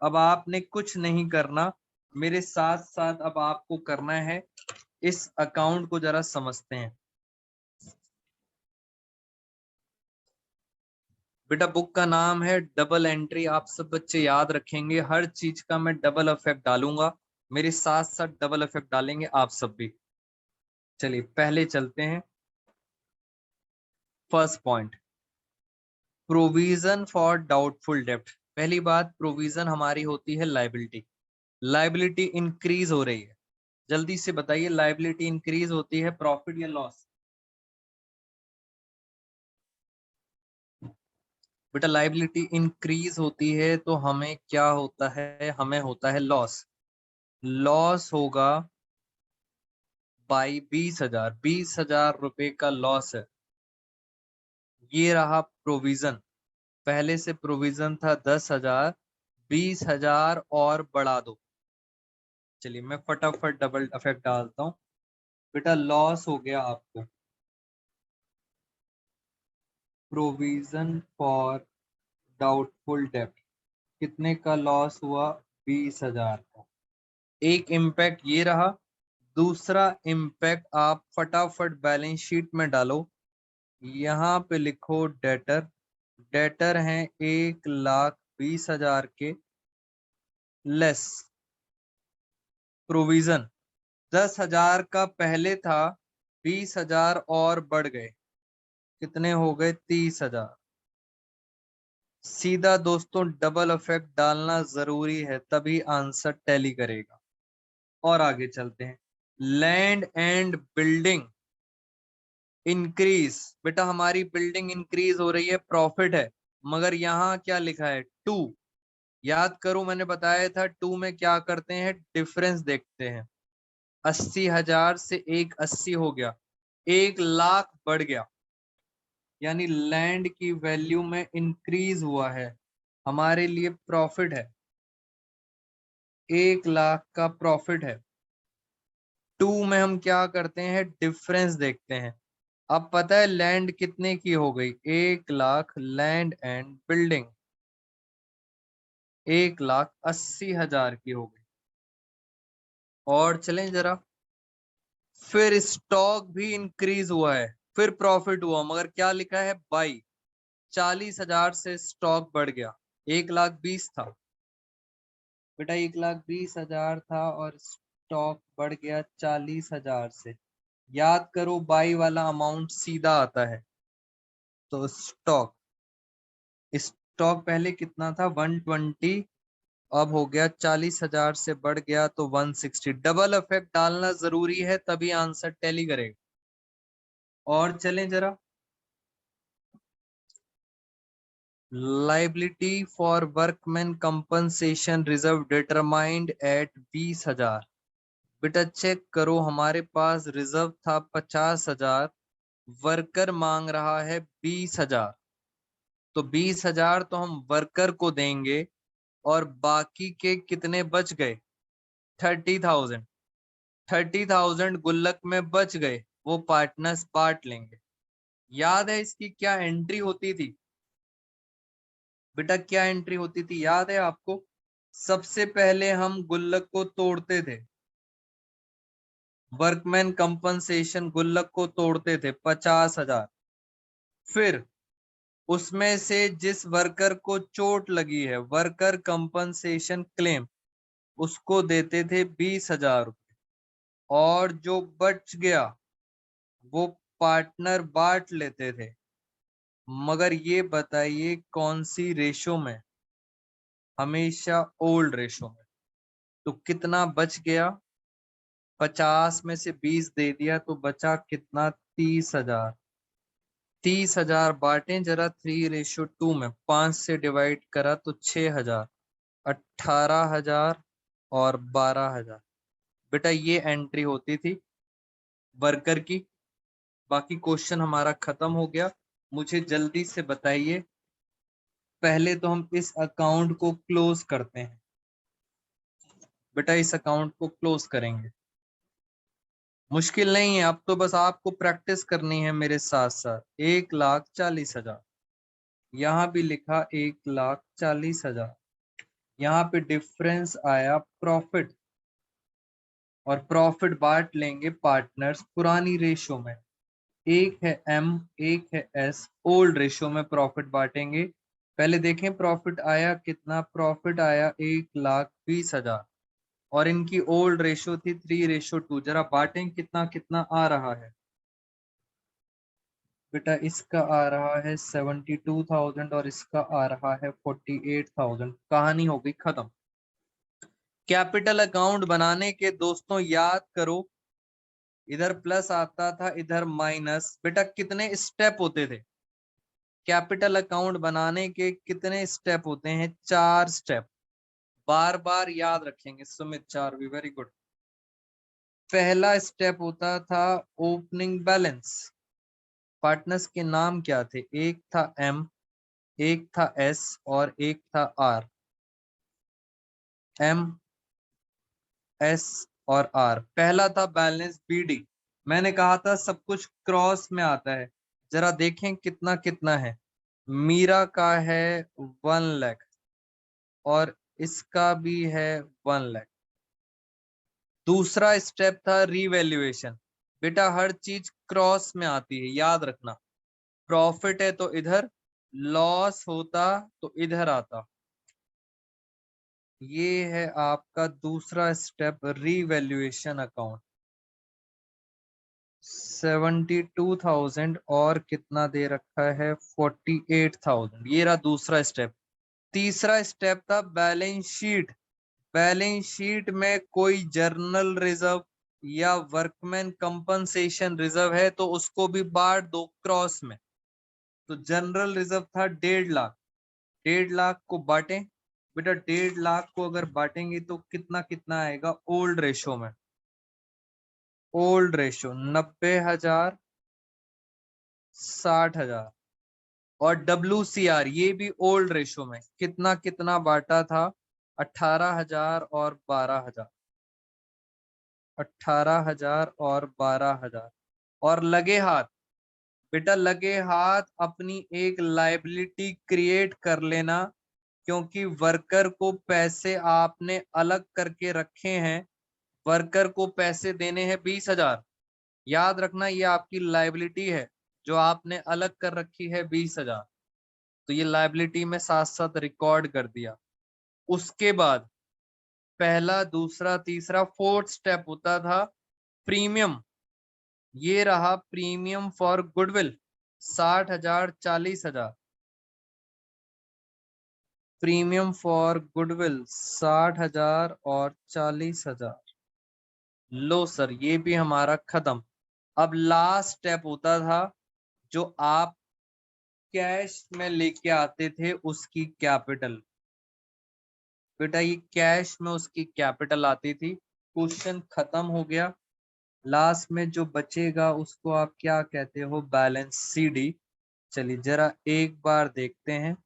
अब आपने कुछ नहीं करना, मेरे साथ साथ अब आपको करना है, इस अकाउंट को जरा समझते हैं। बेटा बुक का नाम है डबल एंट्री। आप सब बच्चे याद रखेंगे, हर चीज का मैं डबल इफेक्ट डालूंगा, मेरे साथ साथ डबल इफेक्ट डालेंगे आप सब भी। चलिए पहले चलते हैं। First point, provision for doubtful डेब्ट। पहली बात, प्रोविजन हमारी होती है लायबिलिटी। लायबिलिटी इंक्रीज हो रही है, जल्दी से बताइए लायबिलिटी इंक्रीज होती है प्रॉफिट या लॉस? बेटा लायबिलिटी इंक्रीज होती है तो हमें क्या होता है? हमें होता है लॉस। लॉस होगा बाई 20,000, 20,000 रुपए का लॉस है। ये रहा प्रोविजन, पहले से प्रोविजन था 10,000, 20,000 और बढ़ा दो। चलिए मैं फटाफट डबल इफेक्ट डालता हूँ। बेटा लॉस हो गया आपको, प्रोविजन फॉर डाउटफुल डेब्ट, कितने का लॉस हुआ? 20,000 का। एक इम्पैक्ट ये रहा। दूसरा इम्पैक्ट आप फटाफट बैलेंस शीट में डालो, यहाँ पे लिखो डेटर। डेटर हैं 1,20,000 के, लेस प्रोविजन 10,000 का पहले था, 20,000 और बढ़ गए, कितने हो गए? 30,000। सीधा दोस्तों डबल इफेक्ट डालना जरूरी है, तभी आंसर टैली करेगा। और आगे चलते हैं। लैंड एंड बिल्डिंग इंक्रीज, बेटा हमारी बिल्डिंग इंक्रीज हो रही है, प्रॉफिट है, मगर यहाँ क्या लिखा है 2। याद करो मैंने बताया था 2 में क्या करते हैं, डिफरेंस देखते हैं। 80,000 से एक 80 हो गया, 1,00,000 बढ़ गया, यानी लैंड की वैल्यू में इंक्रीज हुआ है, हमारे लिए प्रॉफिट है, 1,00,000 का प्रॉफिट है। 2 में हम क्या करते हैं, डिफरेंस देखते हैं। अब पता है लैंड कितने की हो गई, 1,00,000, लैंड एंड बिल्डिंग 1,80,000 की हो गई। और चलें जरा, फिर स्टॉक भी इंक्रीज हुआ है, फिर प्रॉफिट हुआ, मगर क्या लिखा है बाई, 40,000 से स्टॉक बढ़ गया, 1,20,000 था बेटा, 1,20,000 था और स्टॉक बढ़ गया 40,000 से। याद करो बाई वाला अमाउंट सीधा आता है, तो स्टॉक पहले कितना था 120, अब हो गया 40,000 से बढ़ गया तो 160। डबल इफेक्ट डालना जरूरी है, तभी आंसर टैली करेगा। और चलें जरा, liability for workman compensation reserve determined at 20,000। बेटा चेक करो, हमारे पास रिजर्व था 50,000, वर्कर मांग रहा है 20,000, तो 20,000 तो हम वर्कर को देंगे और बाकी के कितने बच गए, 30,000। 30,000 गुल्लक में बच गए, वो पार्टनर्स बांट लेंगे। याद है इसकी क्या एंट्री होती थी बेटा, क्या एंट्री होती थी याद है आपको? सबसे पहले हम गुल्लक को तोड़ते थे, वर्कमैन कंपनसेशन गुल्लक को तोड़ते थे 50,000, फिर उसमें से जिस वर्कर को चोट लगी है, वर्कर कंपनसेशन क्लेम, उसको देते थे 20,000 रुपये, और जो बच गया वो पार्टनर बांट लेते थे। मगर ये बताइए कौन सी रेशो में, हमेशा ओल्ड रेशो में। तो कितना बच गया, 50 में से 20 दे दिया तो बचा कितना, 30,000। 30,000 बांटे जरा 3:2 में, 5 से डिवाइड करा तो 6,000, 18,000 और 12,000। बेटा ये एंट्री होती थी वर्कर की। बाकी क्वेश्चन हमारा खत्म हो गया। मुझे जल्दी से बताइए, पहले तो हम इस अकाउंट को क्लोज करते हैं। बेटा इस अकाउंट को क्लोज करेंगे, मुश्किल नहीं है, अब तो बस आपको प्रैक्टिस करनी है मेरे साथ साथ। 1,40,000, यहाँ भी लिखा 1,40,000, यहाँ पे डिफरेंस आया प्रॉफिट, और प्रॉफिट बांट लेंगे पार्टनर्स पुरानी रेशो में, एक है एम, एक है एस, ओल्ड रेशो में प्रॉफिट बांटेंगे। पहले देखें प्रॉफिट आया कितना, प्रॉफिट आया 1,20,000, और इनकी ओल्ड रेशो थी 3:2। जरा बांटें कितना कितना आ रहा है बेटा, इसका आ रहा है 72,000 और इसका आ रहा है 48,000। कहानी हो गई खत्म। कैपिटल अकाउंट बनाने के दोस्तों याद करो, इधर प्लस आता था, इधर माइनस। बेटा कितने स्टेप होते थे कैपिटल अकाउंट बनाने के, कितने स्टेप होते हैं, 4 स्टेप। बार बार याद रखेंगे सुमित, 4 भी, वेरी गुड। पहला स्टेप होता था ओपनिंग बैलेंस। पार्टनर्स के नाम क्या थे, एक था एम, एक था एस और एक था आर। एम, एस और आर। पहला था बैलेंस बीडी, मैंने कहा था सब कुछ क्रॉस में आता है। जरा देखें कितना कितना है, मीरा का है 1 लाख और इसका भी है 1 लाख। दूसरा स्टेप था रीवैल्यूएशन। बेटा हर चीज क्रॉस में आती है, याद रखना। प्रॉफिट है तो इधर, लॉस होता तो इधर आता। ये है आपका दूसरा स्टेप, रीवैल्यूएशन अकाउंट। 72,000 और कितना दे रखा है, 48,000। ये रहा दूसरा स्टेप। तीसरा स्टेप था बैलेंस शीट। बैलेंस शीट में कोई जर्नल रिजर्व या वर्कमैन कंपनसेशन रिजर्व है तो उसको भी बांट दो क्रॉस में। तो जनरल रिजर्व था 1.5 लाख, 1.5 लाख को बांटें बेटा। 1.5 लाख को अगर बांटेंगे तो कितना कितना आएगा ओल्ड रेशो में, ओल्ड रेशो 90,000 60,000। और WCR ये भी ओल्ड रेशो में कितना कितना बांटा था 18,000 और 12,000, 18,000 और 12,000। और लगे हाथ बेटा, लगे हाथ अपनी एक लाइबिलिटी क्रिएट कर लेना, क्योंकि वर्कर को पैसे आपने अलग करके रखे हैं। वर्कर को पैसे देने हैं 20,000। याद रखना ये आपकी लाइबिलिटी है जो आपने अलग कर रखी है 20,000। तो ये लाइबिलिटी में साथ साथ रिकॉर्ड कर दिया। उसके बाद पहला दूसरा तीसरा फोर्थ स्टेप होता था प्रीमियम। ये रहा premium for goodwill 60,000 40,000। Premium for goodwill 60,000 और 40,000। लो सर ये भी हमारा खत्म। अब लास्ट स्टेप होता था जो आप कैश में लेके आते थे उसकी कैपिटल। बेटा ये कैश में उसकी कैपिटल आती थी। क्वेश्चन खत्म हो गया। लास्ट में जो बचेगा उसको आप क्या कहते हो, बैलेंस CD। चलिए जरा एक बार देखते हैं।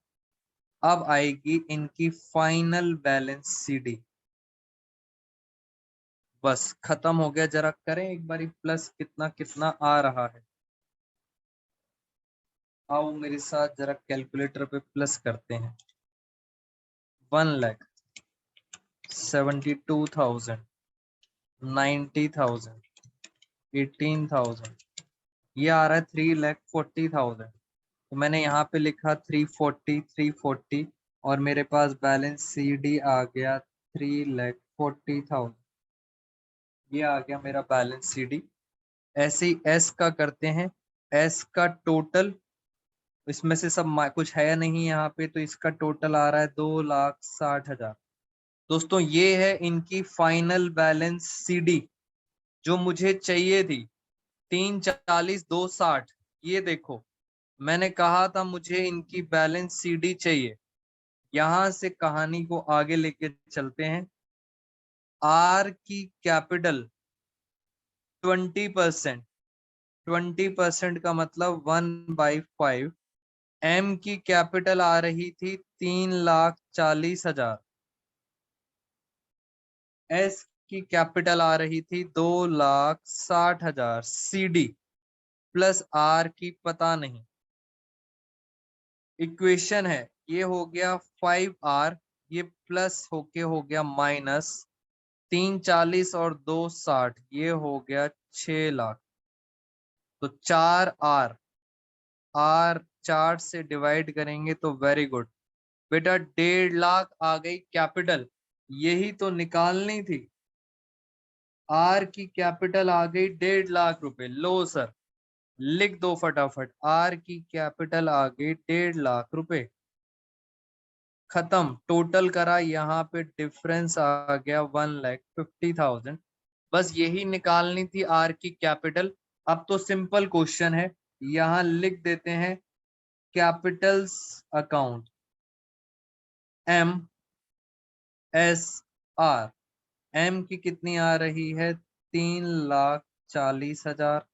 अब आएगी इनकी फाइनल बैलेंस CD। बस खत्म हो गया। जरा करें एक बारी प्लस कितना कितना आ रहा है। आओ मेरे साथ जरा कैलकुलेटर पे प्लस करते हैं। 1,72,000 90,000 18,000। ये आ रहा है 3,40,000। तो मैंने यहाँ पे लिखा 340 और मेरे पास बैलेंस CD आ गया 3,40,000। ये आ गया मेरा बैलेंस CD। ऐसे ही S का करते हैं। S का टोटल इसमें से सब कुछ है नहीं यहाँ पे, तो इसका टोटल आ रहा है 2,60,000। दोस्तों ये है इनकी फाइनल बैलेंस CD जो मुझे चाहिए थी। 340 260। ये देखो मैंने कहा था मुझे इनकी बैलेंस CD चाहिए। यहां से कहानी को आगे लेके चलते हैं। R की कैपिटल 20%, 20% का मतलब 1/5। M की कैपिटल आ रही थी 3,40,000। S की कैपिटल आ रही थी 2,60,000। CD प्लस R की पता नहीं। इक्वेशन है ये हो गया 5R, ये प्लस होके हो गया माइनस 340 और 260, ये हो गया 6 लाख। तो 4R, R 4 से डिवाइड करेंगे तो वेरी गुड बेटा 1.5 लाख आ गई कैपिटल। यही तो निकालनी थी। R की कैपिटल आ गई 1.5 लाख रुपए। लो सर लिख दो फटाफट, R की कैपिटल आ गई 1.5 लाख रुपए। खत्म। टोटल करा यहाँ पे डिफरेंस आ गया 1,50,000। बस यही निकालनी थी R की कैपिटल। अब तो सिंपल क्वेश्चन है, यहाँ लिख देते हैं कैपिटल्स अकाउंट MSR। M की कितनी आ रही है 3,40,000,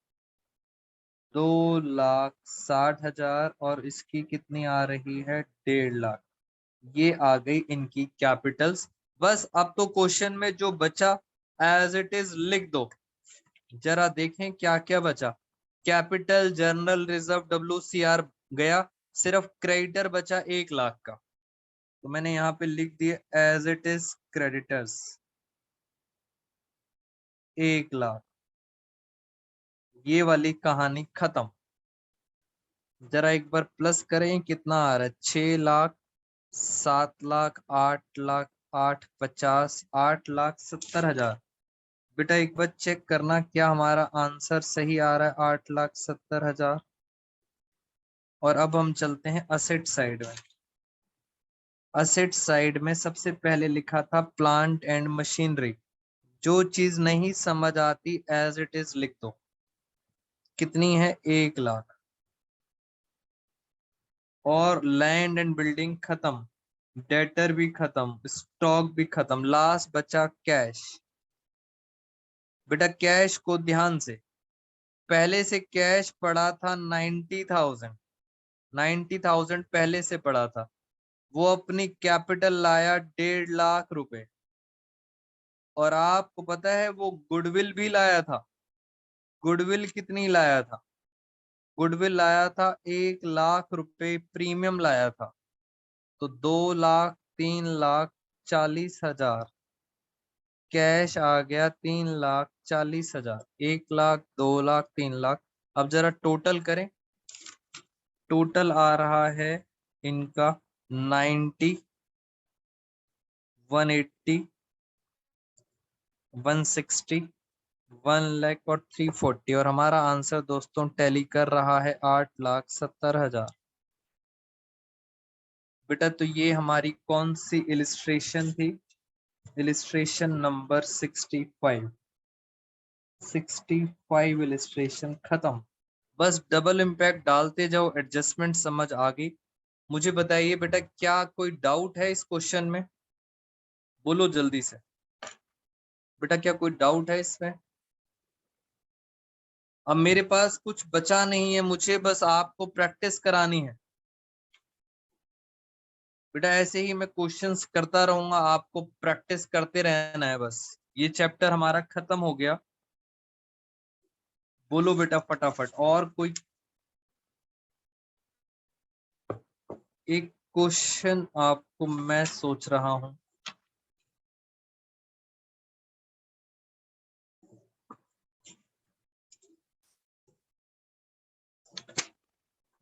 2,60,000 और इसकी कितनी आ रही है 1.5 लाख। ये आ गई इनकी कैपिटल्स। बस अब तो क्वेश्चन में जो बचा एज इट इज लिख दो। जरा देखें क्या क्या बचा। कैपिटल, जर्नल रिजर्व, WCR गया, सिर्फ क्रेडिटर बचा 1 लाख का। तो मैंने यहाँ पे लिख दिया as it is creditors 1 lakh. ये वाली कहानी खत्म। जरा एक बार प्लस करें कितना आ रहा है 6 लाख 7 लाख 8 लाख 8,50 8,70,000। बेटा एक बार चेक करना क्या हमारा आंसर सही आ रहा है 8,70,000। और अब हम चलते हैं असेट साइड में। असेट साइड में सबसे पहले लिखा था प्लांट एंड मशीनरी। जो चीज नहीं समझ आती एज इट इज लिख दो। कितनी है? 1,00,000। और लैंड एंड बिल्डिंग खत्म, डेटर भी खत्म, स्टॉक भी खत्म, लास्ट बचा कैश। बेटा कैश को ध्यान से, पहले से कैश पड़ा था 90,000। 90,000 पहले से पड़ा था। वो अपनी कैपिटल लाया 1.5 लाख रुपए। और आपको पता है वो गुडविल भी लाया था। गुडविल कितनी लाया था? गुडविल लाया था 1 लाख रुपए प्रीमियम लाया था। तो 2,00,000, 3,40,000। कैश आ गया 3,40,000। 1,00,000, 2,00,000, 3,00,000। अब जरा टोटल करें। टोटल आ रहा है इनका 90, 180, 160, 1,00,000 और 340। और हमारा आंसर दोस्तों टैली कर रहा है 8,70,000। बेटा तो ये हमारी कौन सी इलिस्ट्रेशन थी? Illustration number 65। 65 इलिस्ट्रेशन खत्म। बस डबल इम्पैक्ट डालते जाओ, एडजस्टमेंट समझ आ गई। मुझे बताइए बेटा, क्या कोई डाउट है इस क्वेश्चन में? बोलो जल्दी से बेटा, क्या कोई डाउट है इसमें? अब मेरे पास कुछ बचा नहीं है, मुझे बस आपको प्रैक्टिस करानी है। बेटा ऐसे ही मैं क्वेश्चंस करता रहूंगा, आपको प्रैक्टिस करते रहना है बस। ये चैप्टर हमारा खत्म हो गया। बोलो बेटा फटाफट। और कोई एक क्वेश्चन आपको मैं सोच रहा हूं।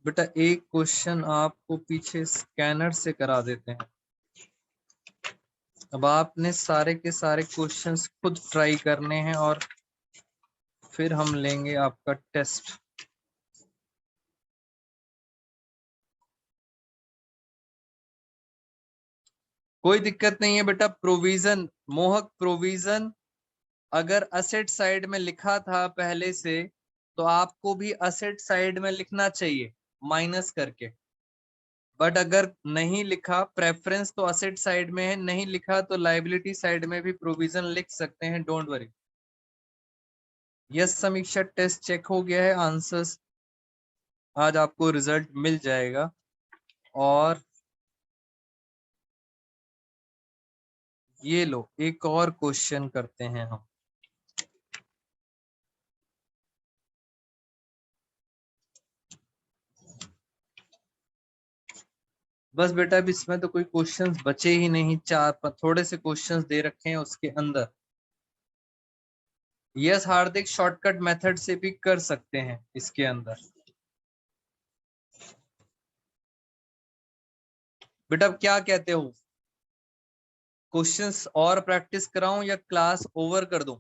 बेटा एक क्वेश्चन आपको पीछे स्कैनर से करा देते हैं। अब आपने सारे के सारे क्वेश्चंस खुद ट्राई करने हैं और फिर हम लेंगे आपका टेस्ट। कोई दिक्कत नहीं है बेटा। प्रोविजन मोहक, प्रोविजन अगर असेट साइड में लिखा था पहले से तो आपको भी असेट साइड में लिखना चाहिए माइनस करके। बट अगर नहीं लिखा, प्रेफरेंस तो असेट साइड में है, नहीं लिखा तो लाइबिलिटी साइड में भी प्रोविजन लिख सकते हैं, डोंट वरी। यस समीक्षा, टेस्ट चेक हो गया है, आंसर्स आज आपको रिजल्ट मिल जाएगा। और ये लो एक और क्वेश्चन करते हैं हम। बस बेटा अब इसमें तो कोई क्वेश्चंस बचे ही नहीं, थोड़े से क्वेश्चंस दे रखे हैं उसके अंदर। यस हार्दिक, शॉर्टकट मेथड से भी कर सकते हैं इसके अंदर। बेटा अब क्या कहते हो, क्वेश्चंस और प्रैक्टिस कराऊं या क्लास ओवर कर दूं?